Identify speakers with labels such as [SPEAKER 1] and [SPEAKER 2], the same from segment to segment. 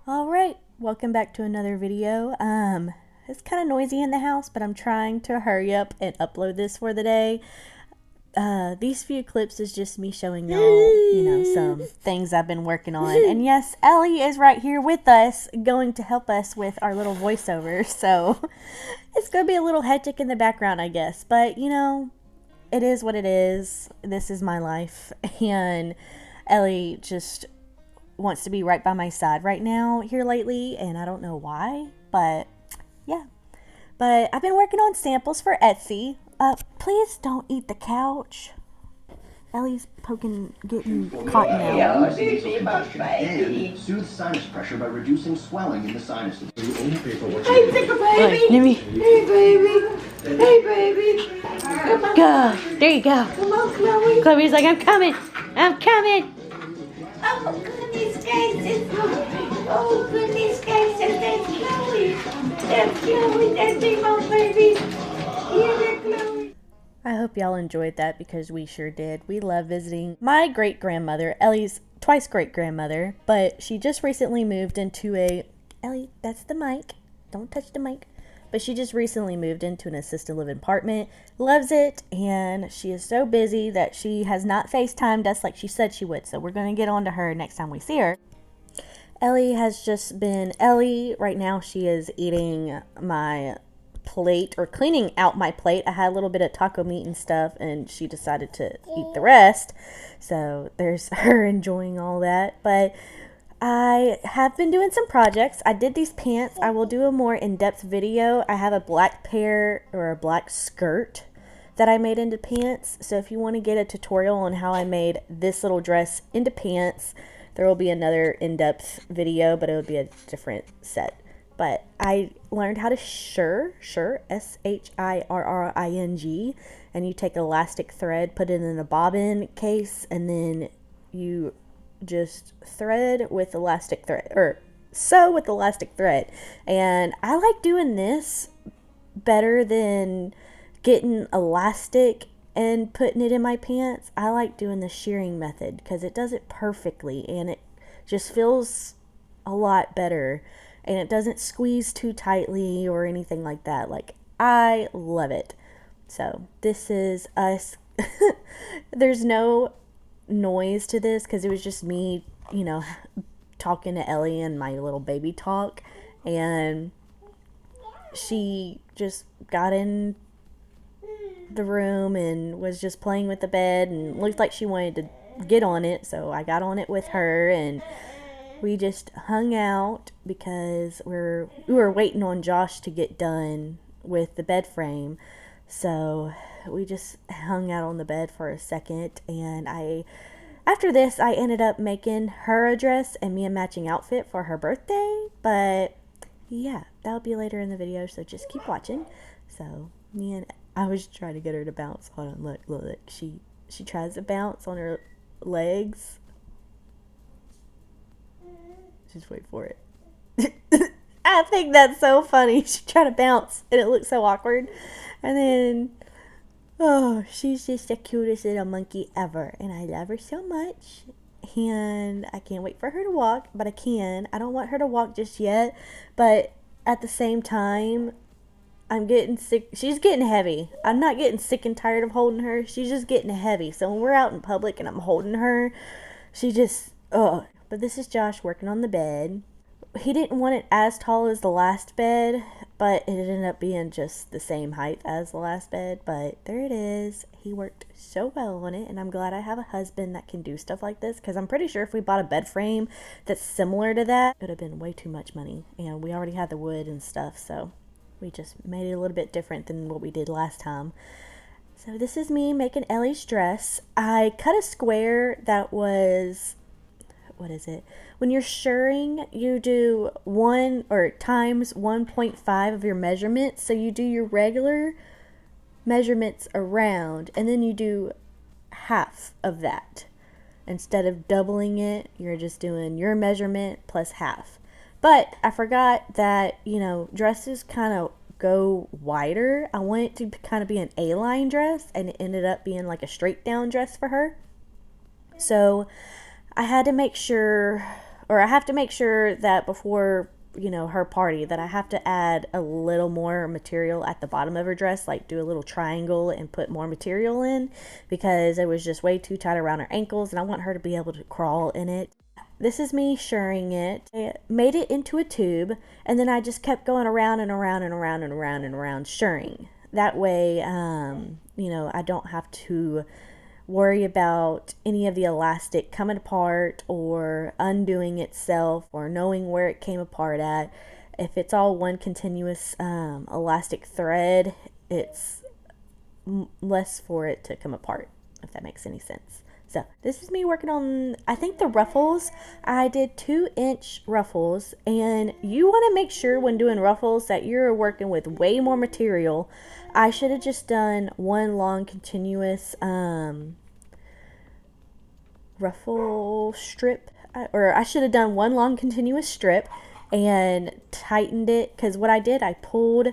[SPEAKER 1] Alright, welcome back to another video. It's kind of noisy in the house, but I'm trying to hurry up and upload this for the day. These few clips is just me showing y'all, some things I've been working on. And yes, Ellie is right here with us, going to help us with our little voiceover. So, it's going to be a little hectic in the background, I guess. But, it is what it is. This is my life. And Ellie just wants to be right by my side right now here lately, and I don't know why, but yeah. But I've been working on samples for Etsy. Please don't eat the couch. Ellie's getting caught now.
[SPEAKER 2] And soothe sinus pressure by reducing swelling in the sinuses.
[SPEAKER 3] Hey, Tickle baby.
[SPEAKER 1] Nimmy.
[SPEAKER 3] Hey, baby. Hey, baby. Come on.
[SPEAKER 1] Go. There you go.
[SPEAKER 3] Come on, Chloe.
[SPEAKER 1] Chloe's like, I'm coming. I'm coming.
[SPEAKER 3] Oh, goodness gracious. Oh, goodness gracious. That's Chloe. That's Chloe. That's me, my baby. Yeah, that's Chloe.
[SPEAKER 1] I hope y'all enjoyed that because we sure did. We love visiting my great-grandmother, Ellie's twice great-grandmother, but she just recently moved into Ellie, that's the mic. Don't touch the mic. But she just recently moved into an assisted living apartment, loves it, and she is so busy that she has not FaceTimed us like she said she would. So we're going to get on to her next time we see her. Ellie has just been Ellie. Right now she is eating my plate, or cleaning out my plate. I had a little bit of taco meat and stuff, and she decided to eat the rest. So there's her enjoying all that. But I have been doing some projects. I did these pants. I will do a more in-depth video. I have a black pair or a black skirt that I made into pants. So if you want to get a tutorial on how I made this little dress into pants, there will be another in-depth video, but it would be a different set. But I learned how to shirring, S-H-I-R-R-I-N-G, and you take elastic thread, put it in a bobbin case, and then you just thread with elastic thread, or sew with elastic thread. And I like doing this better than getting elastic and putting it in my pants. I like doing the shearing method because it does it perfectly, and it just feels a lot better, and it doesn't squeeze too tightly or anything like that. Like, I love it. So this is us. There's no noise to this because it was just me, talking to Ellie and my little baby talk, and she just got in the room and was just playing with the bed and looked like she wanted to get on it, so I got on it with her, and we just hung out because we were waiting on Josh to get done with the bed frame. So we just hung out on the bed for a second, and after this I ended up making her a dress and me a matching outfit for her birthday. But yeah, that'll be later in the video, so just keep watching. So I was trying to get her to bounce. Hold on, look. She tries to bounce on her legs. Just wait for it. I think that's so funny. She tried to bounce and it looked so awkward. And then, she's just the cutest little monkey ever. And I love her so much. And I can't wait for her to walk, but I can. I don't want her to walk just yet. But at the same time, I'm getting sick. She's getting heavy. I'm not getting sick and tired of holding her. She's just getting heavy. So when we're out in public and I'm holding her, she just, But this is Josh working on the bed. He didn't want it as tall as the last bed, but it ended up being just the same height as the last bed. But there it is. He worked so well on it, and I'm glad I have a husband that can do stuff like this, because I'm pretty sure if we bought a bed frame that's similar to that, it would have been way too much money. And we already had the wood and stuff, so we just made it a little bit different than what we did last time. So this is me making Ellie's dress. I cut a square that was, what is it? When you're shirring, you do 1 or times 1.5 of your measurements. So you do your regular measurements around, and then you do half of that. Instead of doubling it, you're just doing your measurement plus half. But I forgot that, dresses kind of go wider. I want it to kind of be an A-line dress, and it ended up being like a straight down dress for her. So I had to make sure or I have to make sure that before, you know, her party, that I have to add a little more material at the bottom of her dress, like do a little triangle and put more material in, because it was just way too tight around her ankles and I want her to be able to crawl in it. This is me shirring it. I made it into a tube, and then I just kept going around and around and around and around and around shirring. That way, you know, I don't have to worry about any of the elastic coming apart or undoing itself or knowing where it came apart at. If it's all one continuous elastic thread, it's less for it to come apart, if that makes any sense. So this is me working on, I think, the ruffles. I did 2-inch ruffles, and you want to make sure when doing ruffles that you're working with way more material. I should have just done one long continuous ruffle strip, or I should have done one long continuous strip and tightened it, because what I did, I pulled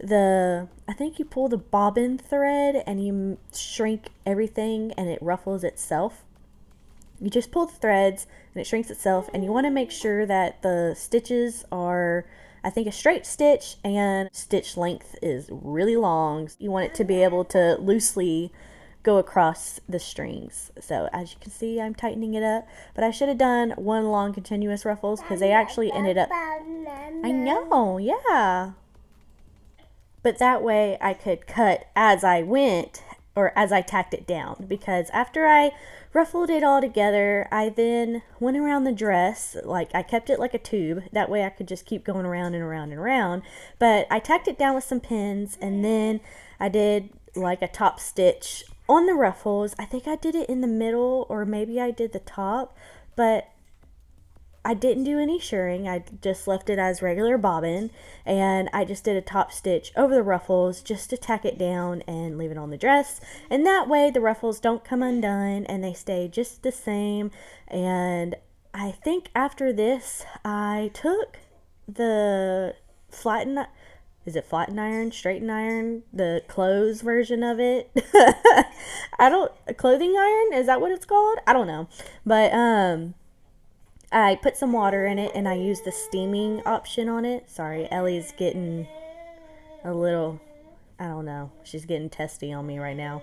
[SPEAKER 1] I think you pull the bobbin thread and you shrink everything and it ruffles itself. You just pull the threads and it shrinks itself, and you want to make sure that the stitches are, I think, a straight stitch and stitch length is really long. You want it to be able to loosely go across the strings. So as you can see, I'm tightening it up, but I should have done one long continuous ruffles because they actually ended up, I know, yeah. But that way I could cut as I went, or as I tacked it down, because after I ruffled it all together, I then went around the dress, like I kept it like a tube, that way I could just keep going around and around and around, but I tacked it down with some pins, and then I did like a top stitch on the ruffles. I think I did it in the middle, or maybe I did the top, but I didn't do any shirring. I just left it as regular bobbin, and I just did a top stitch over the ruffles just to tack it down and leave it on the dress, and that way the ruffles don't come undone and they stay just the same. And I think after this I took the flatten iron, straighten iron, the clothes version of it. Clothing iron, is that what it's called? I don't know, but I put some water in it and I used the steaming option on it. Sorry, Ellie's getting a little, I don't know, she's getting testy on me right now.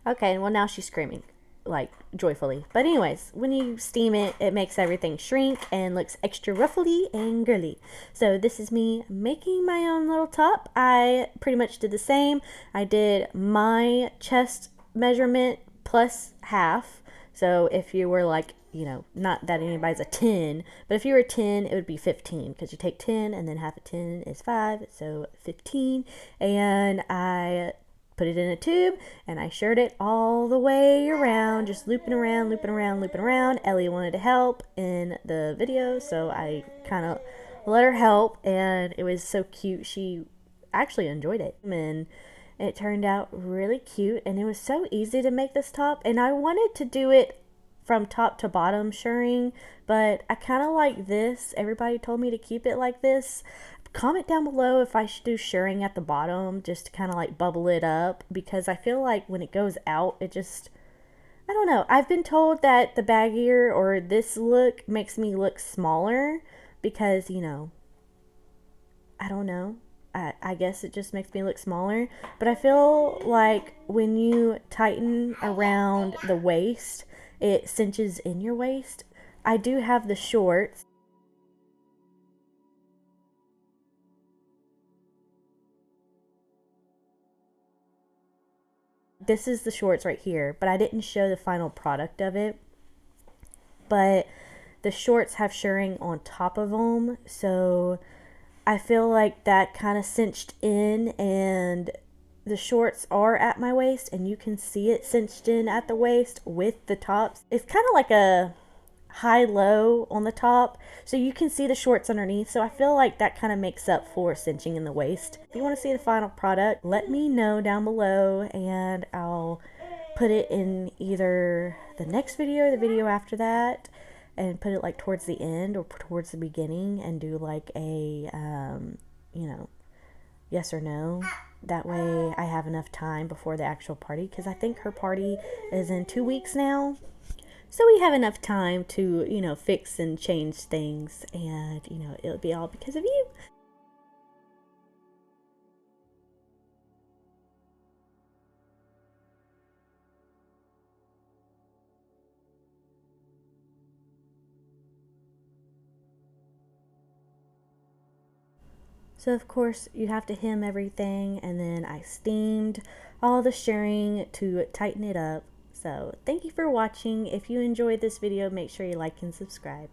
[SPEAKER 1] Okay, well now she's screaming, like, joyfully. But anyways, when you steam it, it makes everything shrink and looks extra ruffly and girly. So this is me making my own little top. I pretty much did the same. I did my chest measurement plus half. So if you were like, you know, not that anybody's a 10, but if you were a 10, it would be 15, because you take 10 and then half of 10 is 5, so 15. And I put it in a tube and I shirred it all the way around, just looping around, looping around, looping around. Ellie wanted to help in the video, so I kind of let her help, and it was so cute. She actually enjoyed it, and it turned out really cute, and it was so easy to make this top. And I wanted to do it from top to bottom shirring, but I kind of like this. Everybody told me to keep it like this. Comment down below if I should do shirring at the bottom, just to kind of like bubble it up, because I feel like when it goes out, it just, I don't know. I've been told that the baggier or this look makes me look smaller because, you know, I don't know. I guess it just makes me look smaller, but I feel like when you tighten around the waist, it cinches in your waist. I do have the shorts. This is the shorts right here, but I didn't show the final product of it. But the shorts have shirring on top of them, so I feel like that kind of cinched in, and the shorts are at my waist, and you can see it cinched in at the waist with the tops. It's kind of like a high-low on the top, so you can see the shorts underneath, so I feel like that kind of makes up for cinching in the waist. If you want to see the final product, let me know down below, and I'll put it in either the next video or the video after that, and put it like towards the end or towards the beginning, and do like a, you know, yes or no. That way I have enough time before the actual party, because I think her party is in 2 weeks now. So we have enough time to, fix and change things, and, it'll be all because of you. So of course you have to hem everything, and then I steamed all the shirring to tighten it up. So thank you for watching. If you enjoyed this video, make sure you like and subscribe.